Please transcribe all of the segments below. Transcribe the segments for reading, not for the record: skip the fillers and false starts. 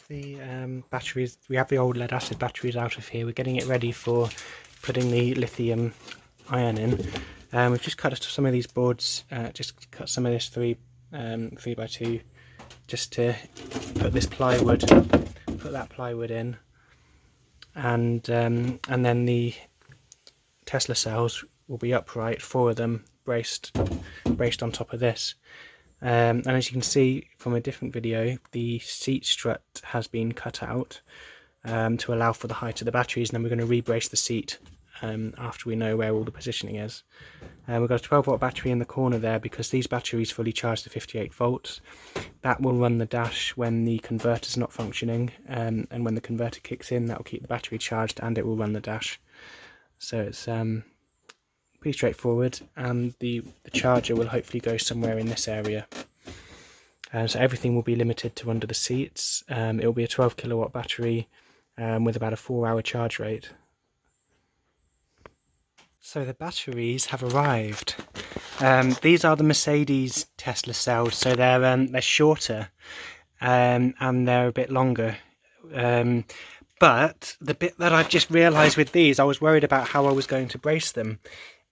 the batteries. We have the old lead acid batteries out of here. We're getting it ready for putting the lithium ion in. We've just cut some of these boards, just cut some of this 3x2, just to put this plywood, put that plywood in, and then the Tesla cells will be upright, 4 of them braced on top of this. And as you can see from a different video, the seat strut has been cut out to allow for the height of the batteries, and then we're going to re-brace the seat after we know where all the positioning is. We've got a 12-volt battery in the corner there because these batteries fully charge to 58 volts. That will run the dash when the converter's not functioning, and when the converter kicks in, that will keep the battery charged and it will run the dash. So it's pretty straightforward, and the charger will hopefully go somewhere in this area. So everything will be limited to under the seats. It will be a 12 kilowatt battery with about a 4-hour charge rate. So the batteries have arrived. These are the Mercedes Tesla cells, so they're shorter and they're a bit longer. But the bit that I've just realised with these, I was worried about how I was going to brace them.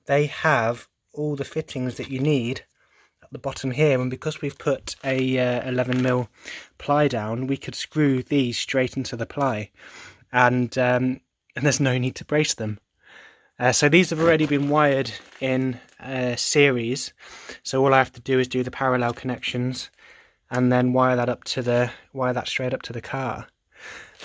They have all the fittings that you need at the bottom here, and because we've put a 11mm ply down, we could screw these straight into the ply, and there's no need to brace them. So these have already been wired in series, so all I have to do is do the parallel connections and then wire that straight up to the car.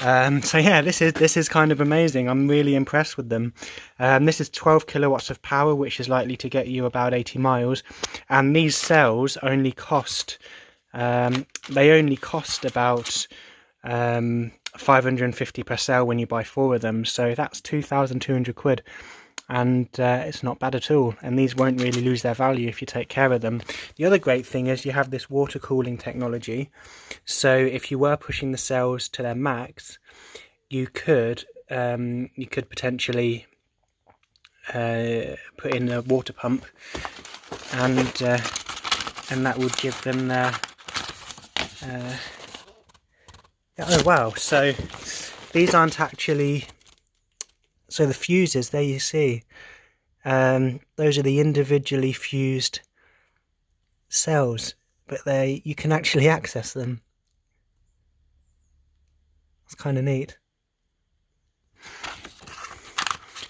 So yeah, this is kind of amazing. I'm really impressed with them. This is 12 kilowatts of power, which is likely to get you about 80 miles. And these cells only cost about 550 per cell when you buy 4 of them. So that's 2,200 quid. And it's not bad at all, and these won't really lose their value if you take care of them. The other great thing is you have this water cooling technology, so if you were pushing the cells to their max, you could potentially put in a water pump, and that would give them their oh wow, so these aren't actually. So the fuses, there you see, those are the individually fused cells, but you can actually access them. It's kind of neat.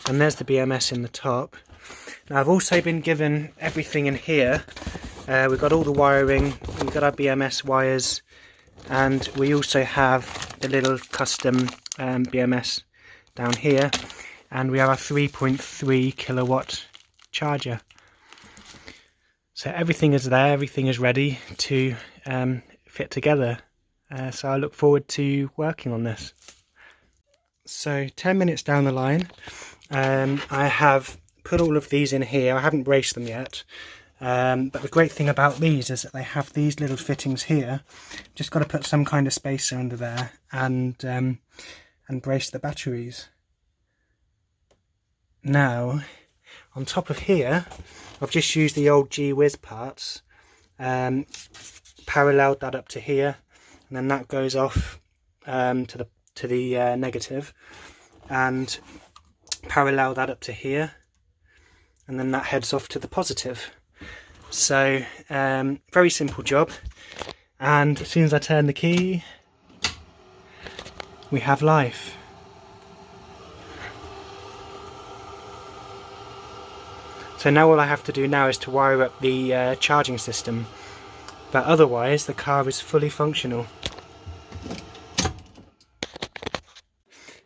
And there's the BMS in the top. Now I've also been given everything in here. We've got all the wiring, we've got our BMS wires, and we also have the little custom BMS down here. And we have a 3.3 kilowatt charger. So everything is there, everything is ready to fit together. So I look forward to working on this. So 10 minutes down the line, I have put all of these in here. I haven't braced them yet. But the great thing about these is that they have these little fittings here. Just got to put some kind of spacer under there and brace the batteries. Now, on top of here, I've just used the old G-Wiz parts, paralleled that up to here, and then that goes off to the negative, and parallel that up to here, and then that heads off to the positive. So, very simple job, and as soon as I turn the key, we have life. So now all I have to do now is to wire up the charging system, but otherwise the car is fully functional.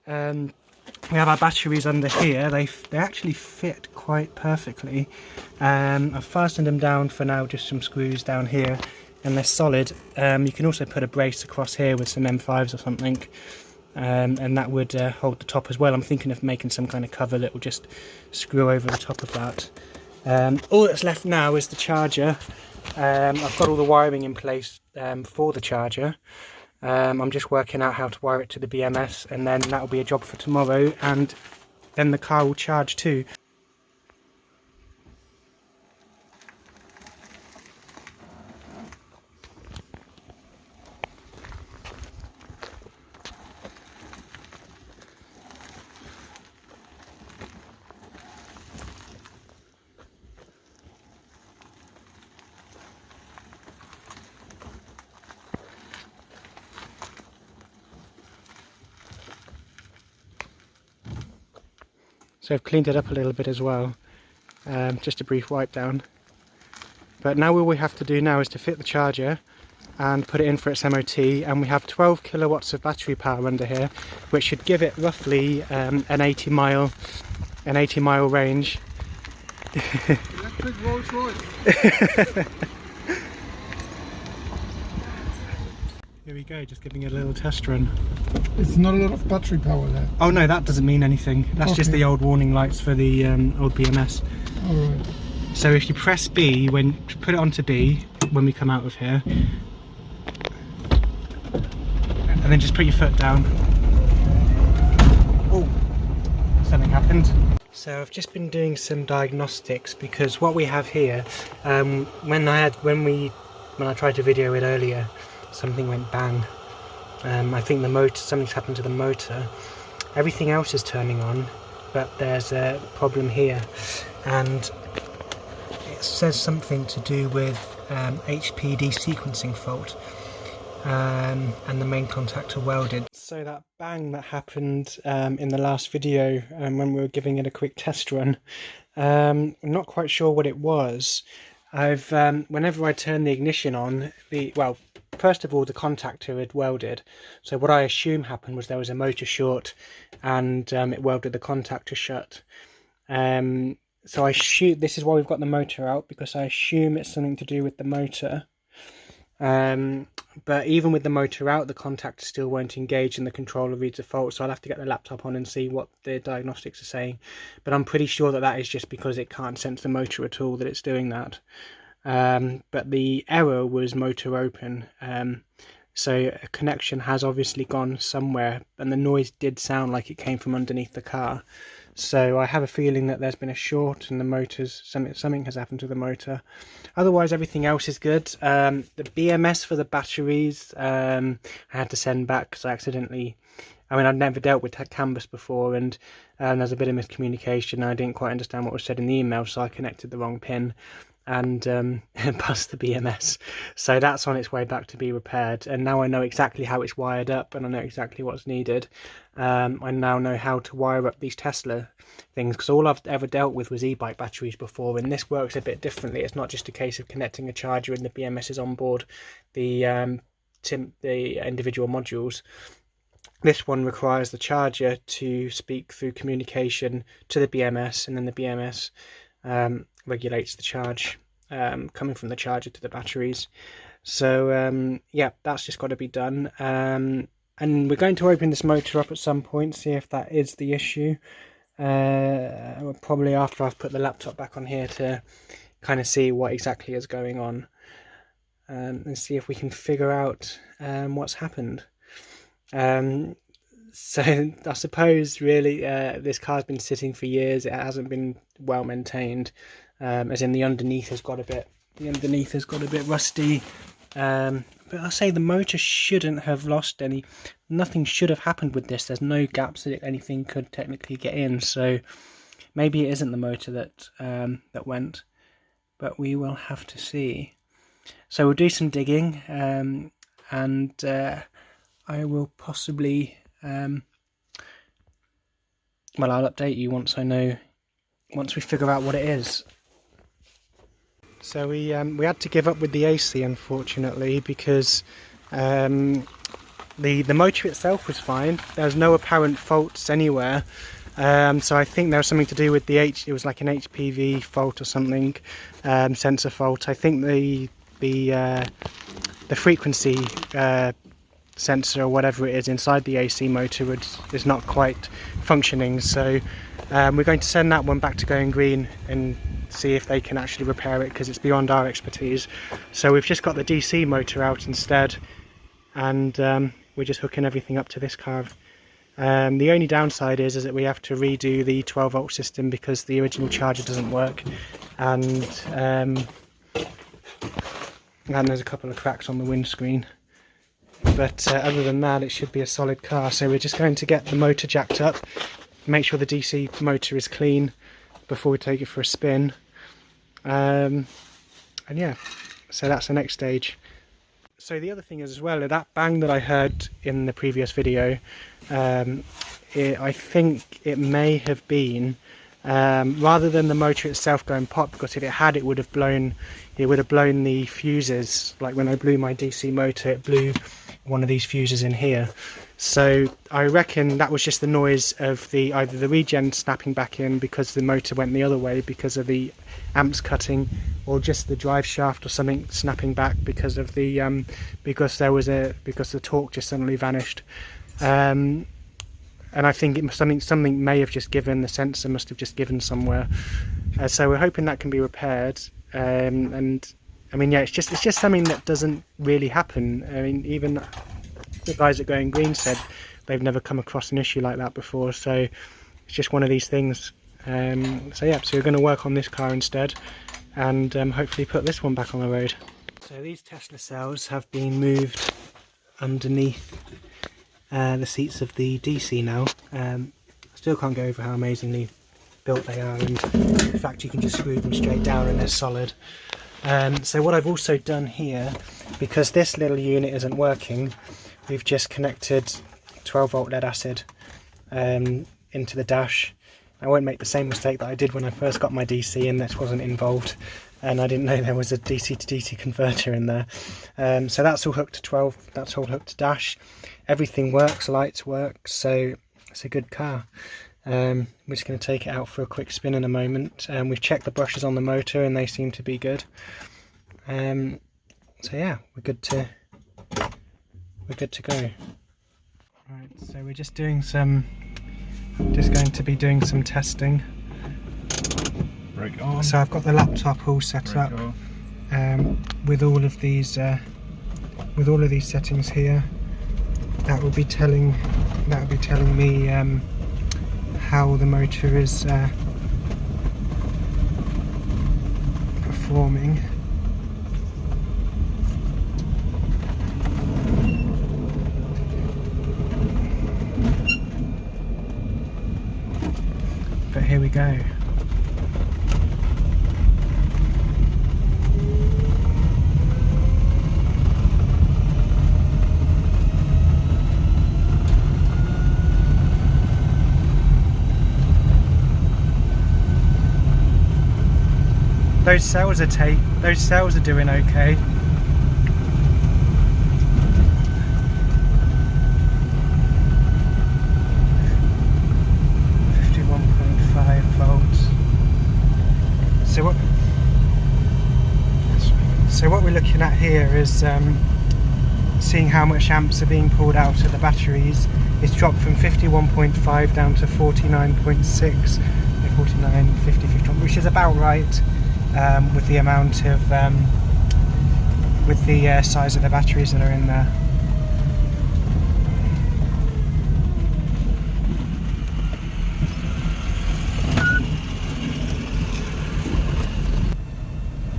We have our batteries under here. They actually fit quite perfectly. I've fastened them down for now, just some screws down here, and they're solid. You can also put a brace across here with some M5s or something, and that would hold the top as well. I'm thinking of making some kind of cover that will just screw over the top of that. All that's left now is the charger. I've got all the wiring in place for the charger. I'm just working out how to wire it to the BMS, and then that'll be a job for tomorrow, and then the car will charge too. So I've cleaned it up a little bit as well, just a brief wipe down. But now all we have to do now is to fit the charger and put it in for its MOT, and we have 12 kilowatts of battery power under here, which should give it roughly an 80 mile range. Electric Rolls Royce. Here we go, just giving it a little test run. It's not a lot of battery power there. Oh no, that doesn't mean anything. That's just the old warning lights for the old BMS. Alright. So if you press B, put it onto B when we come out of here, and then just put your foot down. Oh, something happened. So I've just been doing some diagnostics, because what we have here, when I tried to video it earlier, something went bang. I think something's happened to the motor. Everything else is turning on, but there's a problem here, and it says something to do with HPD sequencing fault, and the main contactor welded. So that bang that happened in the last video, when we were giving it a quick test run, I'm not quite sure what it was. Whenever I turn the ignition on, first of all, the contactor had welded. So what I assume happened was there was a motor short, and it welded the contactor shut. So this is why we've got the motor out, because I assume it's something to do with the motor. But even with the motor out, the contactor still won't engage and the controller reads a fault, so I'll have to get the laptop on and see what the diagnostics are saying. But I'm pretty sure that is just because it can't sense the motor at all that it's doing that. But the error was motor open, so a connection has obviously gone somewhere, and the noise did sound like it came from underneath the car. So I have a feeling that there's been a short and the motor's something has happened to the motor. Otherwise everything else is good. The BMS for the batteries I had to send back because I accidentally, I'd never dealt with CAN-bus before, and there's a bit of miscommunication. I didn't quite understand what was said in the email, so I connected the wrong pin and bust the BMS. So that's on its way back to be repaired, and now I know exactly how it's wired up, and I know exactly what's needed. I now know how to wire up these Tesla things, because all I've ever dealt with was e-bike batteries before, and this works a bit differently. It's not just a case of connecting a charger and the BMS is on board the individual modules. This one requires the charger to speak through communication to the BMS, and then the BMS regulates the charge coming from the charger to the batteries. So yeah, that's just got to be done, and we're going to open this motor up at some point, see if that is the issue, probably after I've put the laptop back on here to kind of see what exactly is going on, and see if we can figure out what's happened. So I suppose really this car's been sitting for years. It hasn't been well maintained, as in the underneath has got a bit rusty, but I'll say the motor shouldn't have lost any. Nothing should have happened with this. There's no gaps that anything could technically get in, so maybe it isn't the motor that went, but we will have to see. So we'll do some digging, and I will possibly I'll update you once we figure out what it is. So we had to give up with the AC, unfortunately, because the motor itself was fine. There was no apparent faults anywhere. So I think there was something to do with it was like an HPV fault or something, sensor fault. I think the frequency sensor or whatever it is inside the AC motor is not quite functioning. So we're going to send that one back to Going Green and see if they can actually repair it, because it's beyond our expertise. So we've just got the DC motor out instead, and we're just hooking everything up to this car. The only downside is that we have to redo the 12 volt system because the original charger doesn't work, and there's a couple of cracks on the windscreen. But other than that, it should be a solid car. So we're just going to get the motor jacked up, make sure the DC motor is clean before we take it for a spin, and yeah, so that's the next stage. So the other thing is as well, that bang that I heard in the previous video, I think it may have been rather than the motor itself going pop, because if it had, it would have blown the fuses. Like when I blew my DC motor, it blew one of these fuses in here. So I reckon that was just the noise of either the regen snapping back in because the motor went the other way because of the amps cutting, or just the drive shaft or something snapping back because of the because the torque just suddenly vanished. And I think something may have just given, the sensor must have just given somewhere. So we're hoping that can be repaired. And I mean, yeah, it's just something that doesn't really happen. I mean, even the guys at Going Green said they've never come across an issue like that before. So it's just one of these things. So yeah, so we're going to work on this car instead, and hopefully put this one back on the road. So these Tesla cells have been moved underneath the seats of the DC now. Still can't go over how amazingly built they are, and in fact you can just screw them straight down and they're solid. So what I've also done here, because this little unit isn't working, we've just connected 12 volt lead acid into the dash. I won't make the same mistake that I did when I first got my DC and this wasn't involved, and I didn't know there was a DC to DC converter in there. So that's all hooked to 12, that's all hooked to dash. Everything works, lights work, so it's a good car. We're just going to take it out for a quick spin in a moment. We've checked the brushes on the motor and they seem to be good. So yeah, we're good to go. Right, so we're just going to be doing some testing. Brake on. So I've got the laptop all set up with all of these settings here. That will be telling me how the motor is performing. But here we go. Those cells are doing okay. So what we're looking at here is seeing how much amps are being pulled out of the batteries. It's dropped from 51.5 down to 49.6, 49, 50, 51, which is about right with the amount of with the size of the batteries that are in there.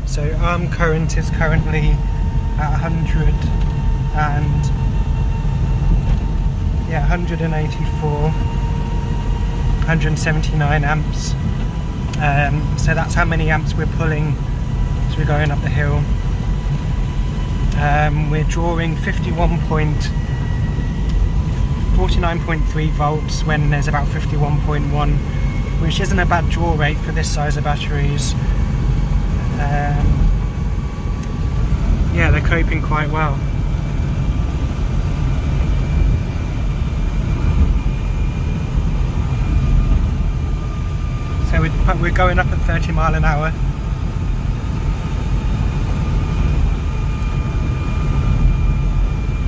So arm current is currently at 184, 179 amps. So that's how many amps we're pulling as we're going up the hill. We're drawing 49.3 volts when there's about 51.1, which isn't a bad draw rate for this size of batteries. Yeah, they're coping quite well. So we're going up at 30 mile an hour.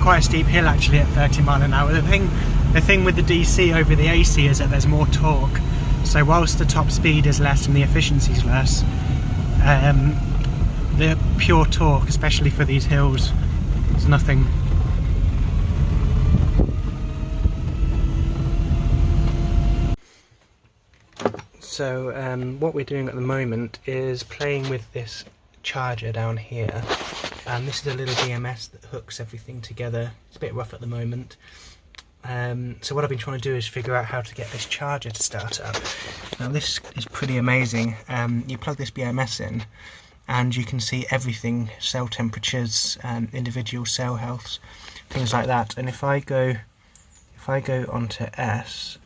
Quite a steep hill actually at 30 mile an hour. The thing with the DC over the AC is that there's more torque. So whilst the top speed is less and the efficiency is less, the pure torque, especially for these hills, is nothing. So what we're doing at the moment is playing with this charger down here, and this is a little BMS that hooks everything together. It's a bit rough at the moment. So what I've been trying to do is figure out how to get this charger to start up. Now this is pretty amazing. You plug this BMS in and you can see everything, cell temperatures, individual cell healths, things like that. And if I go onto S,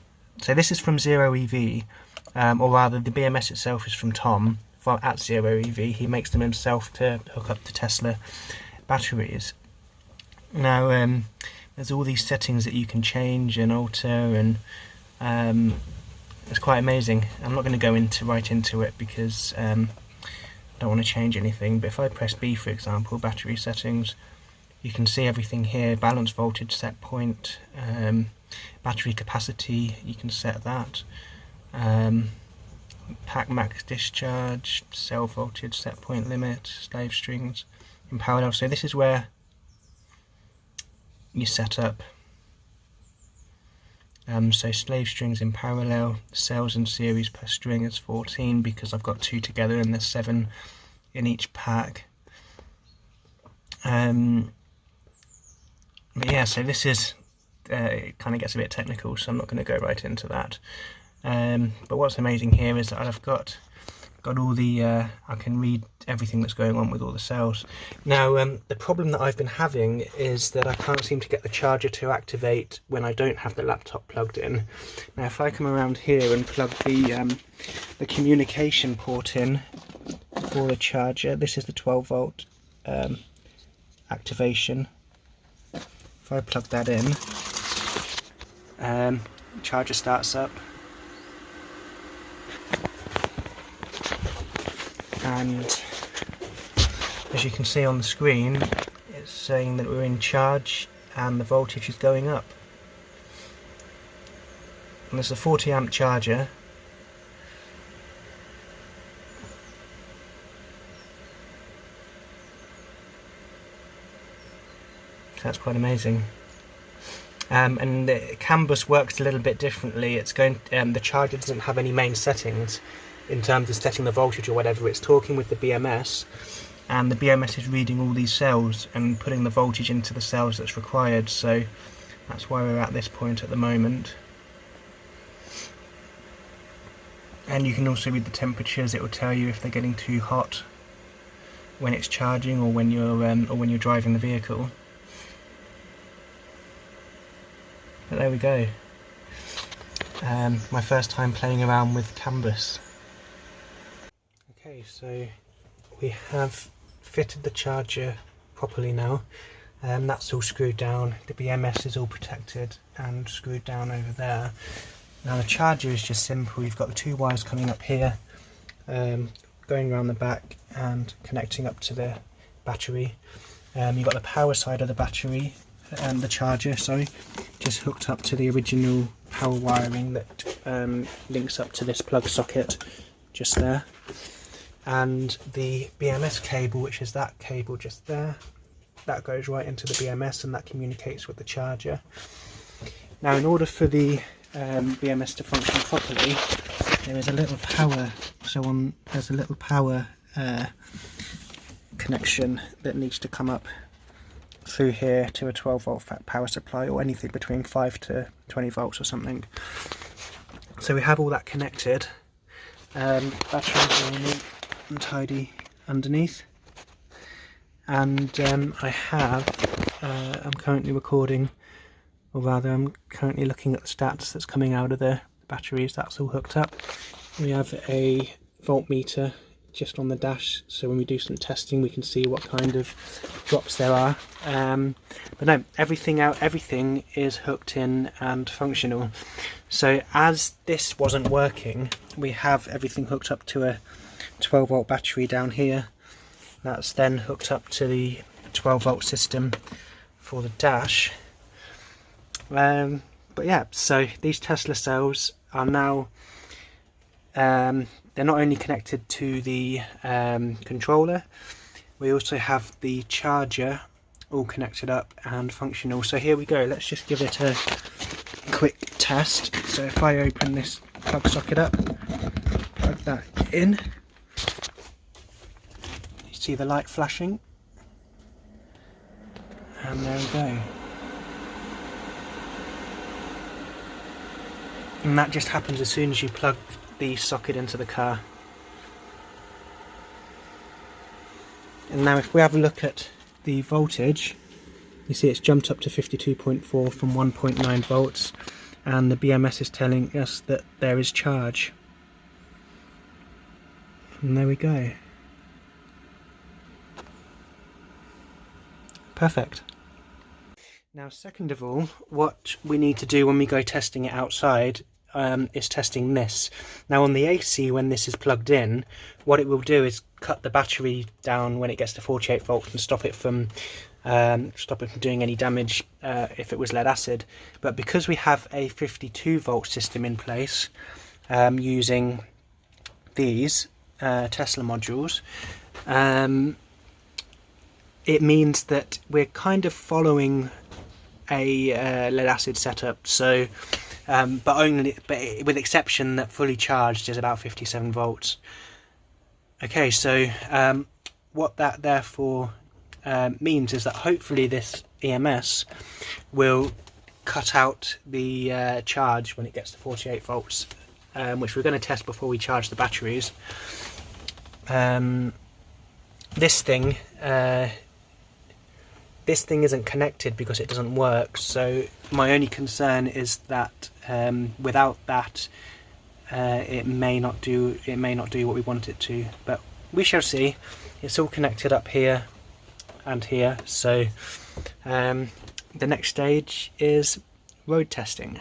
So this is from Zero EV, or rather the BMS itself is from Tom at Zero EV. He makes them himself to hook up to Tesla batteries. Now there's all these settings that you can change and alter, and it's quite amazing. I'm not going to go right into it because I don't want to change anything, but if I press B, for example, battery settings, you can see everything here. Balance voltage set point, battery capacity, you can set that, pack max discharge, cell voltage set point limit, slave strings in parallel. So this is where you set up so slave strings in parallel, cells in series per string is 14 because I've got 2 together and there's 7 in each pack. But yeah, so this is it kind of gets a bit technical, so I'm not going to go right into that. But what's amazing here is that I've got all the I can read everything that's going on with all the cells. Now the problem that I've been having is that I can't seem to get the charger to activate when I don't have the laptop plugged in. Now if I come around here and plug the communication port in for the charger, this is the 12 volt activation. If I plug that in, charger starts up. And as you can see on the screen, it's saying that we're in charge and the voltage is going up. And there's a 40 amp charger. So that's quite amazing. And the CAN bus works a little bit differently. It's going the charger doesn't have any main settings in terms of setting the voltage or whatever. It's talking with the BMS, and the BMS is reading all these cells and putting the voltage into the cells that's required. So that's why we're at this point at the moment. And you can also read the temperatures. It will tell you if they're getting too hot when it's charging or when you're driving the vehicle. But there we go. My first time playing around with CAN bus. Okay, so we have fitted the charger properly now. That's all screwed down. The BMS is all protected and screwed down over there. Now the charger is just simple. You've got the 2 wires coming up here, going around the back and connecting up to the battery. You've got the power side of the battery, the charger, sorry, just hooked up to the original power wiring that links up to this plug socket just there. And the BMS cable, which is that cable just there, that goes right into the BMS and that communicates with the charger. Now in order for the BMS to function properly, there is a little power, there's a little power connection that needs to come up through here to a 12 volt power supply, or anything between 5 to 20 volts or something. So we have all that connected. Batteries are all untidy underneath, and I'm currently recording, or rather I'm currently looking at the stats that's coming out of the batteries. That's all hooked up. We have a voltmeter just on the dash, so when we do some testing we can see what kind of drops there are. But no, everything is hooked in and functional. So as this wasn't working, we have everything hooked up to a 12 volt battery down here. That's then hooked up to the 12 volt system for the dash. But yeah, so these Tesla cells are now they're not only connected to the controller, we also have the charger all connected up and functional. So here we go, let's just give it a quick test. So if I open this plug socket up, plug that in, you see the light flashing, and there we go. And that just happens as soon as you plug the socket into the car. And now if we have a look at the voltage, you see it's jumped up to 52.4 from 1.9 volts, and the BMS is telling us that there is charge. And there we go. Perfect. Now, second of all, what we need to do when we go testing it outside is testing this. Now on the AC, when this is plugged in, what it will do is cut the battery down when it gets to 48 volts and stop it from doing any damage if it was lead acid. But because we have a 52 volt system in place using these Tesla modules, it means that we're kind of following a lead acid setup, so but with exception that fully charged is about 57 volts. Okay, so what that therefore means is that hopefully this EMS will cut out the charge when it gets to 48 volts, which we're going to test before we charge the batteries. This thing isn't connected because it doesn't work, so my only concern is that without that it may not do what we want it to, but we shall see. It's all connected up here and here, so the next stage is road testing.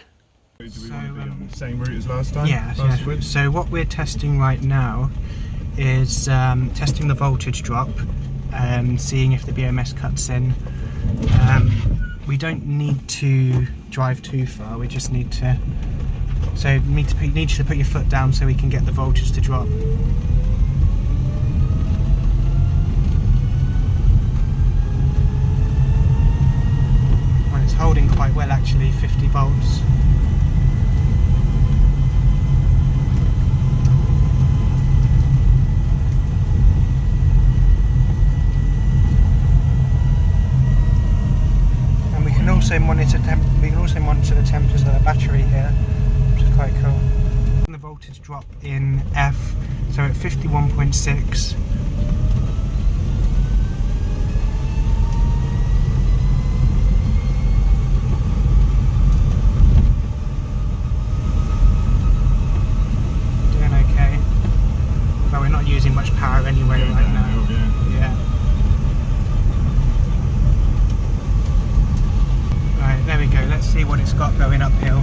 Do we want to be on the same route as last time? Yeah, so what we're testing right now is testing the voltage drop, seeing if the BMS cuts in. We don't need to drive too far, we just need to, you need to put your foot down so we can get the voltage to drop. Well, it's holding quite well actually, 50 volts. We can also monitor the temperatures of the battery here, which is quite cool. The voltage drop in F, so at 51.6. Doing okay, but we're not using much power anyway right now. Yeah. There we go, let's see what it's got going uphill.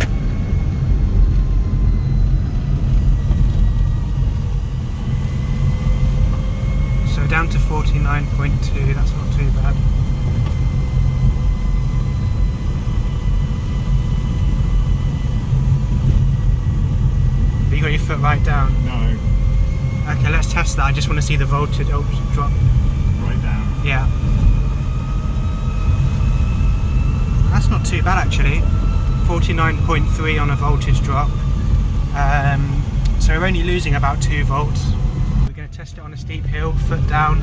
So down to 49.2, that's not too bad. Have you got your foot right down? No. Okay, let's test that. I just want to see the voltage drop. Right down. Yeah. That's not too bad actually, 49.3 on a voltage drop, so we're only losing about 2 volts. We're going to test it on a steep hill, foot down.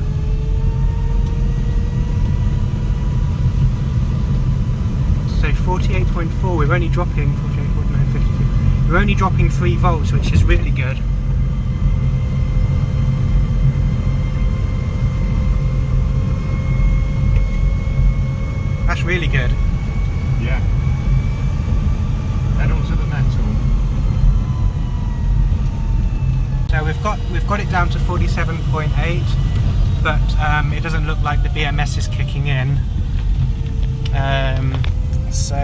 So 48.4, we're only dropping 48, 49, 52. We're only dropping 3 volts, which is really good. That's really good. Yeah. Pedal to the metal. So we've got it down to 47.8, but it doesn't look like the BMS is kicking in. So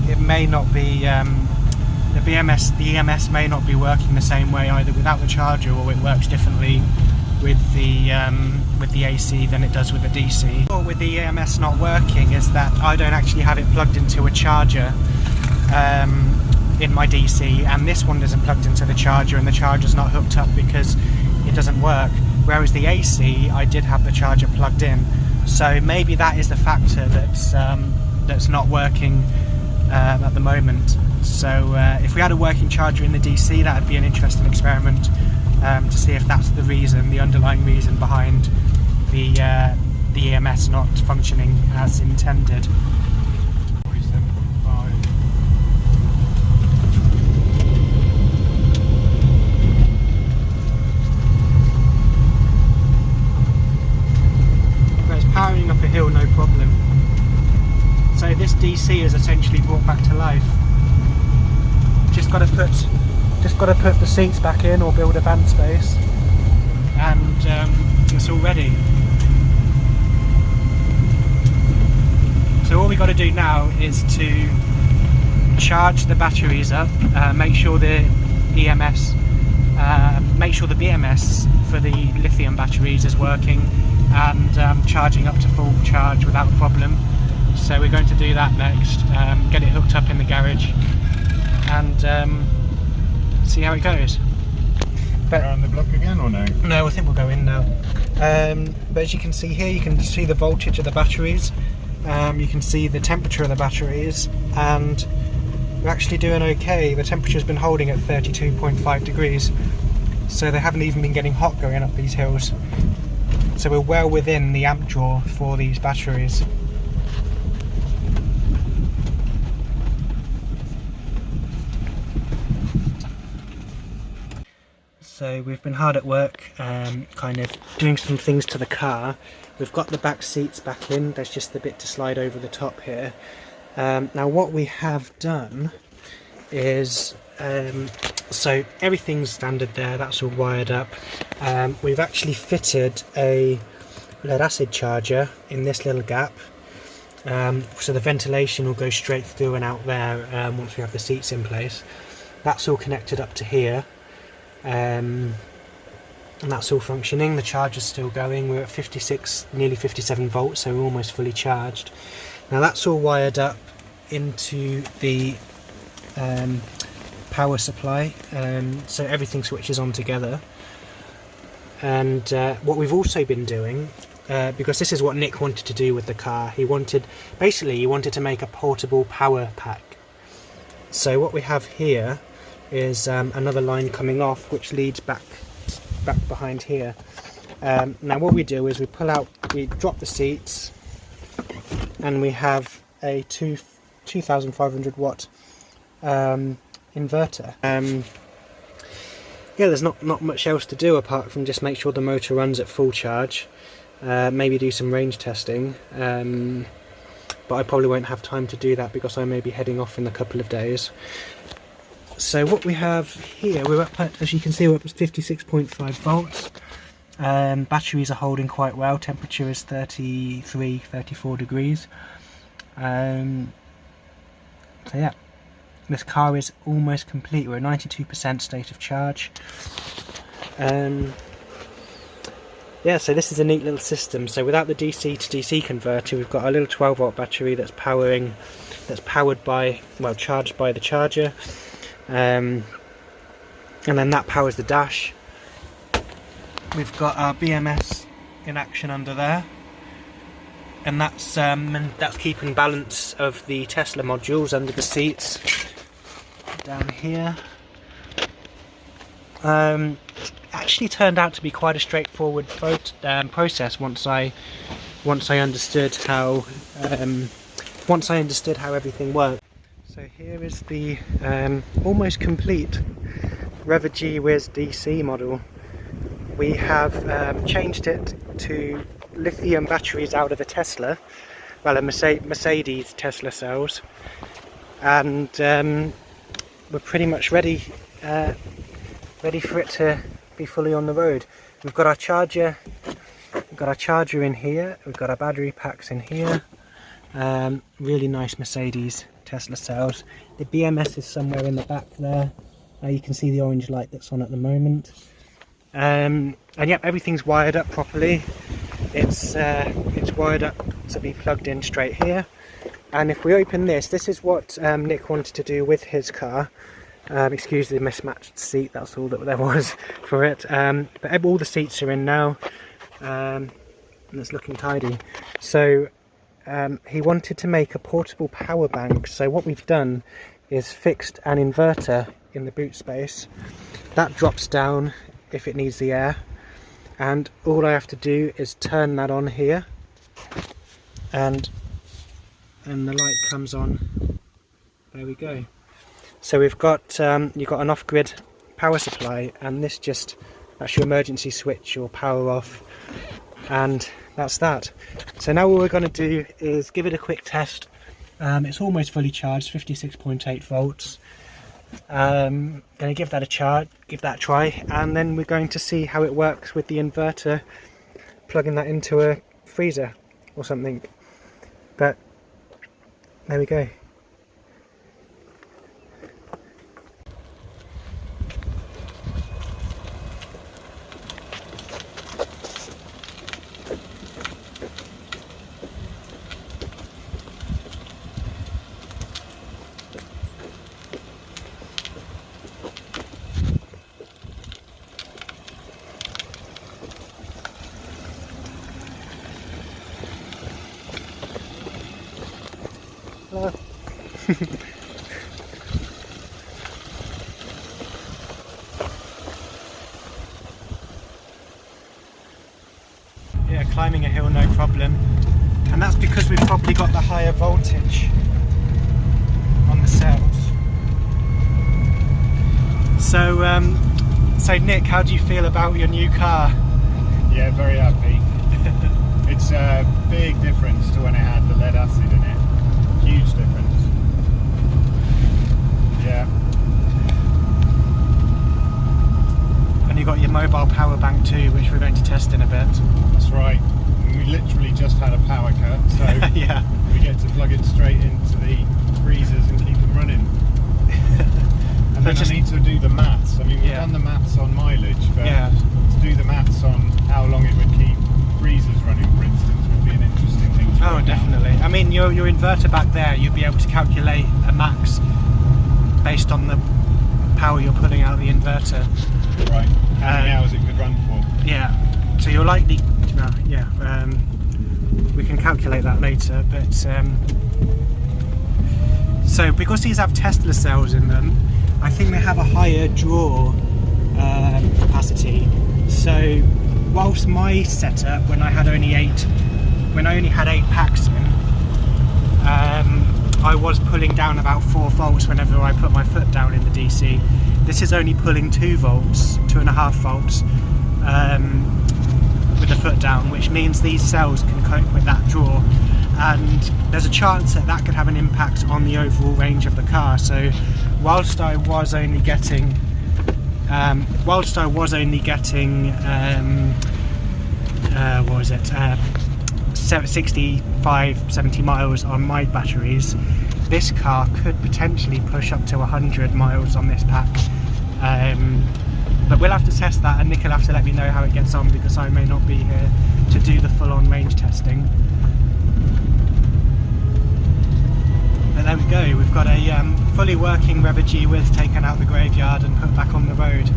it may not be the EMS may not be working the same way either without the charger, or it works differently with the AC than it does with the DC. Or with the EMS not working is that I don't actually have it plugged into a charger in my DC, and this one isn't plugged into the charger, and the charger's not hooked up because it doesn't work. Whereas the AC, I did have the charger plugged in, so maybe that is the factor that's not working at the moment. So if we had a working charger in the DC, that would be an interesting experiment. To see if that's the reason, the underlying reason behind the EMS not functioning as intended. 47.5. But it's powering up a hill, no this DC is essentially brought back to life. Just got to put the seats back in or build a van space, and it's all ready. So all we got to do now is to charge the batteries up, make sure the BMS for the lithium batteries is working and charging up to full charge without a problem. So we're going to do that next, get it hooked up in the garage and see how it goes. But around the block again or no? No, I think we'll go in now. But as you can see here, you can see the voltage of the batteries, you can see the temperature of the batteries, and we're actually doing okay. The temperature's been holding at 32.5 degrees, so they haven't even been getting hot going up these hills. So we're well within the amp draw for these batteries. So we've been hard at work, kind of doing some things to the car. We've got the back seats back in, there's just the bit to slide over the top here. Now what we have done is, so everything's standard there, that's all wired up. We've actually fitted a lead acid charger in this little gap, so the ventilation will go straight through and out there once we have the seats in place. That's all connected up to here. And that's all functioning. The charger's still going. We're at 56, nearly 57 volts, so we're almost fully charged. Now that's all wired up into the power supply, so everything switches on together. And what we've also been doing, because this is what Nick wanted to do with the car, he wanted to make a portable power pack. So what we have here is another line coming off which leads back behind here. Now what we do is we drop the seats, and we have a 2500 watt inverter. Yeah, there's not much else to do apart from just make sure the motor runs at full charge, maybe do some range testing, but I probably won't have time to do that because I may be heading off in a couple of days. So what we have here, we're up at, as you can see, we're up at 56.5 volts. Batteries are holding quite well, temperature is 34 degrees. So yeah, this car is almost complete. We're at 92% state of charge. Yeah, so this is a neat little system. So without the DC to DC converter, we've got a little 12 volt battery that's powered by, well, charged by the charger. And then that powers the dash. We've got our BMS in action under there, and that's keeping balance of the Tesla modules under the seats down here. Actually turned out to be quite a straightforward process once I understood how everything worked. So here is the almost complete REVA G-WIZ DC model. We have changed it to lithium batteries out of a Tesla, well, a Mercedes Tesla cells, and we're pretty much ready for it to be fully on the road. We've got our charger in here, we've got our battery packs in here, really nice Mercedes Tesla cells. The BMS is somewhere in the back there. You can see the orange light that's on at the moment. And yep, everything's wired up properly. It's wired up to be plugged in straight here. And if we open this is what Nick wanted to do with his car. Excuse the mismatched seat, that's all that there was for it. But all the seats are in now, and it's looking tidy. So he wanted to make a portable power bank. So what we've done is fixed an inverter in the boot space. That drops down if it needs the air, and all I have to do is turn that on here, and the light comes on. There we go. So we've got you've got an off-grid power supply, and that's your emergency switch or power off, and that's that. So now what we're going to do is give it a quick test It's almost fully charged, 56.8 volts. Going to give that a try, and then we're going to see how it works with the inverter, plugging that into a freezer or something. But there we go. Hello. Yeah, climbing a hill no problem, and that's because we've probably got the higher voltage on the cells. So Nick, how do you feel about your new car? Yeah, very happy. It's a big difference to when it had the lead acid in it. Huge difference. Yeah. And you got your mobile power bank too, which we're going to test in a bit. That's right. We literally just had a power cut, so yeah, we get to plug it straight into the freezers and keep them running. And then I need to do the maths. I mean, we've done the maths on mileage, but to do the maths on how long it would keep freezers running, for instance, would be an interesting thing to Oh, definitely. I mean, your inverter back there, you'd be able to calculate a max based on the power you're putting out of the inverter. Right. How many hours it could run for. Yeah. So you're likely, we can calculate that later, but so because these have Tesla cells in them, I think they have a higher draw capacity. So whilst my setup, when I only had 8 packs in, I was pulling down about 4 volts whenever I put my foot down in the DC. This is only pulling 2 volts, 2.5 volts with the foot down, which means these cells can cope with that draw, and there's a chance that that could have an impact on the overall range of the car. So whilst I was only getting 65-70 miles on my batteries, this car could potentially push up to 100 miles on this pack. But we'll have to test that, and Nick will have to let me know how it gets on, because I may not be here to do the full-on range testing. But there we go, we've got a fully working REVA G-WIZ taken out the graveyard and put back on the road.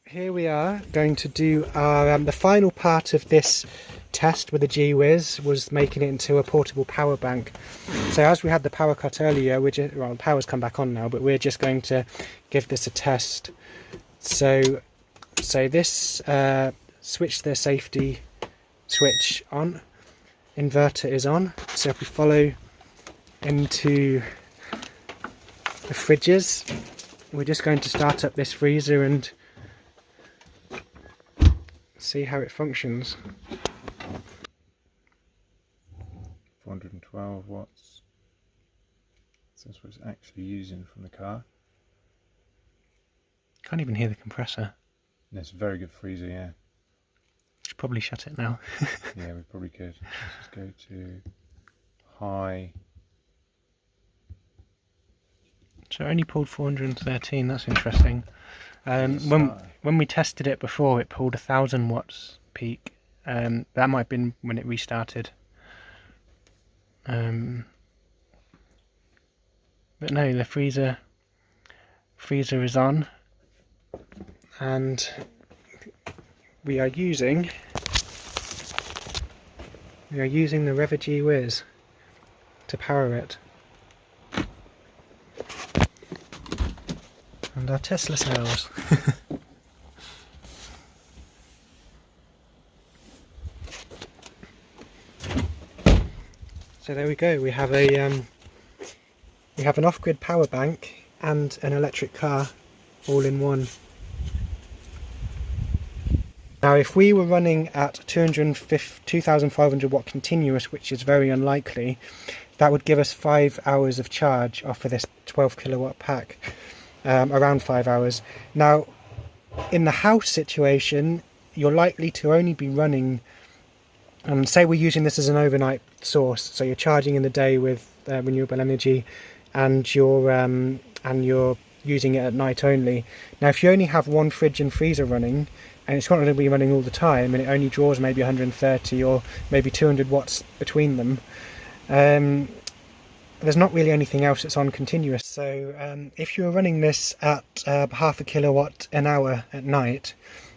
Here we are going to do our the final part of this test with the G-Wiz was making it into a portable power bank. So as we had the power cut earlier, the power's come back on now, but we're just going to give this a test. So this switch the safety switch on, inverter is on. So if we follow into the fridges, we're just going to start up this freezer and see how it functions. 412 watts. So that's what it's actually using from the car. Can't even hear the compressor. And it's a very good freezer, yeah. Should probably shut it now. Yeah, we probably could. Let's just go to high. So it only pulled 413, that's interesting. When we tested it before, it pulled 1000 watts peak. That might have been when it restarted. But no, the freezer is on, and we are using the REVA G-WIZ to power it. And our Tesla cells. So there we go. We have we have an off-grid power bank and an electric car all in one. Now if we were running at 2,500 watt continuous, which is very unlikely, that would give us 5 hours of charge off of this 12 kilowatt pack, around 5 hours. Now in the house situation, you're likely to only be running, say we're using this as an overnight source, so you're charging in the day with renewable energy, and you're using it at night only. Now if you only have one fridge and freezer running, and it's not going to be running all the time, and it only draws maybe 130 or maybe 200 watts between them, there's not really anything else that's on continuous. So if you're running this at half a kilowatt an hour at night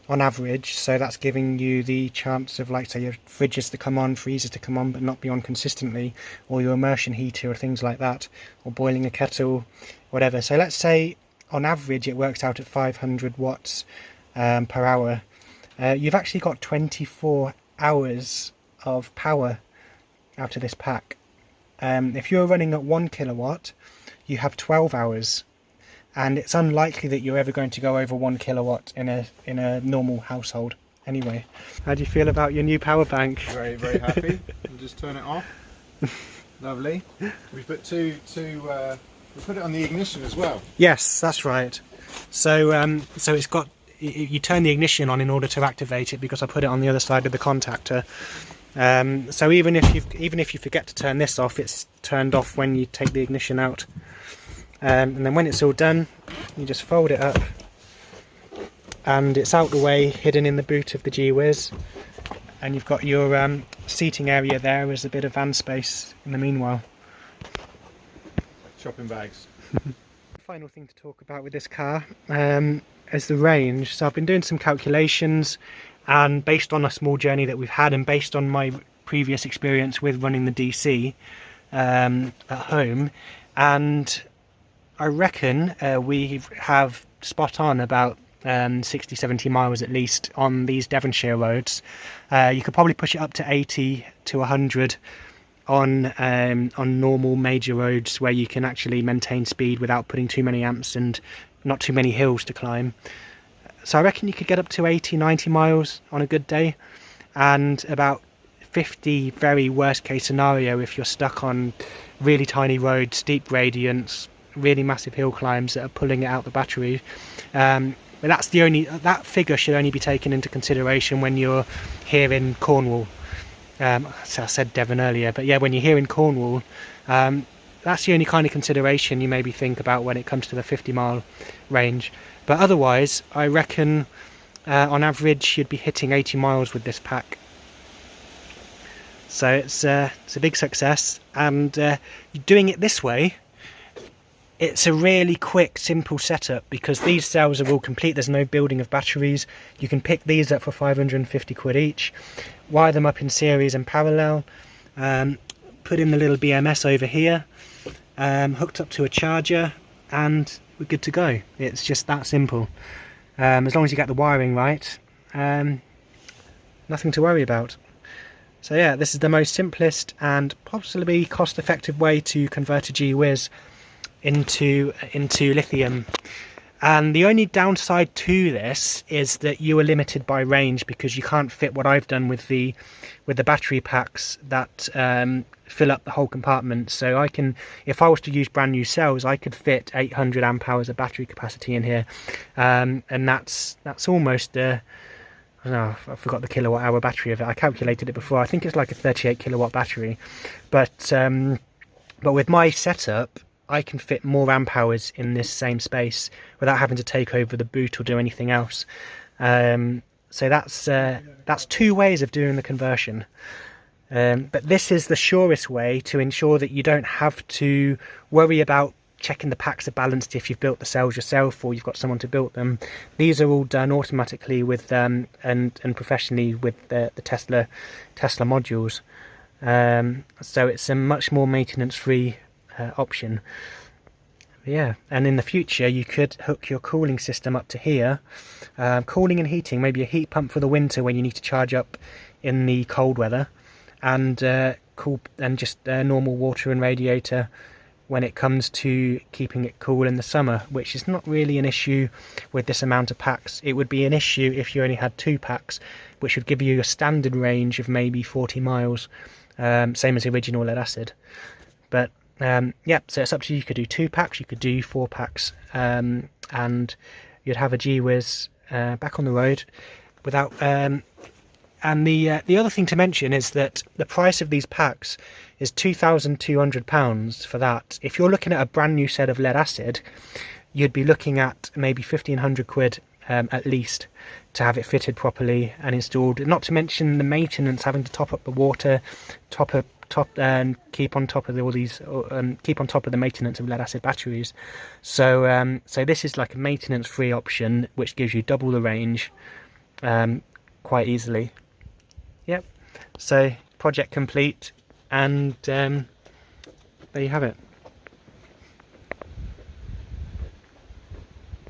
on average, so that's giving you the chance of, like, say, your fridges to come on, freezers to come on but not be on consistently, or your immersion heater or things like that, or boiling a kettle, whatever. So let's say on average it works out at 500 watts per hour. You've actually got 24 hours of power out of this pack. If you're running at 1 kilowatt, you have 12 hours, and it's unlikely that you're ever going to go over 1 kilowatt in a normal household anyway. How do you feel about your new power bank? Very, very happy. I'll just turn it off. Lovely. We put we put it on the ignition as well. Yes, that's right. So so it's got, you turn the ignition on in order to activate it, because I put it on the other side of the contactor. So even if you forget to turn this off, it's turned off when you take the ignition out. And then when it's all done, you just fold it up, and it's out the way, hidden in the boot of the G-Wiz, and you've got your seating area there as a bit of van space in the meanwhile. Shopping bags. Final thing to talk about with this car is the range. So I've been doing some calculations, and based on a small journey that we've had, and based on my previous experience with running the DC at home, and I reckon we have spot on about 60-70 miles at least on these Devonshire roads. You could probably push it up to 80 to 100 on normal major roads where you can actually maintain speed without putting too many amps and not too many hills to climb. So I reckon you could get up to 80-90 miles on a good day, and about 50 very worst case scenario if you're stuck on really tiny roads, steep gradients, really massive hill climbs that are pulling it out the battery. But that's that figure should only be taken into consideration when you're here in Cornwall. So I said Devon earlier, but yeah, when you're here in Cornwall, that's the only kind of consideration you maybe think about when it comes to the 50-mile range. But otherwise, I reckon on average you'd be hitting 80 miles with this pack. So it's a big success, and doing it this way, it's a really quick, simple setup, because these cells are all complete. There's no building of batteries. You can pick these up for 550 quid each, wire them up in series and parallel, put in the little BMS over here, hooked up to a charger, and we're good to go. It's just that simple. As long as you get the wiring right, nothing to worry about. So yeah, this is the most simplest and possibly cost-effective way to convert a G-Wiz into lithium. And the only downside to this is that you are limited by range, because you can't fit what I've done with the battery packs that fill up the whole compartment. So I can, if I was to use brand new cells, I could fit 800 amp hours of battery capacity in here, and that's almost I don't know, I forgot the kilowatt hour battery of it. I calculated it before. I think it's like a 38 kilowatt battery, but with my setup, I can fit more amp hours in this same space without having to take over the boot or do anything else. So that's two ways of doing the conversion. But this is the surest way to ensure that you don't have to worry about checking the packs are balanced if you've built the cells yourself or you've got someone to build them. These are all done automatically with and professionally with the Tesla modules. So it's a much more maintenance-free option. Yeah, and in the future you could hook your cooling system up to here, cooling and heating, maybe a heat pump for the winter when you need to charge up in the cold weather, and cool, and just normal water and radiator when it comes to keeping it cool in the summer, which is not really an issue with this amount of packs. It would be an issue if you only had 2 packs, which would give you a standard range of maybe 40 miles, same as the original lead acid. But yeah, so it's up to you. You could do 2 packs, you could do 4 packs, and you'd have a G-Wiz back on the road without... and the other thing to mention is that the price of these packs is £2,200 for that. If you're looking at a brand new set of lead acid, you'd be looking at maybe 1,500 quid at least to have it fitted properly and installed. Not to mention the maintenance, having to top up the water, keep on top of all these, keep on top of the maintenance of lead acid batteries. So so this is like a maintenance-free option, which gives you double the range quite easily. Yep. So project complete, and there you have it.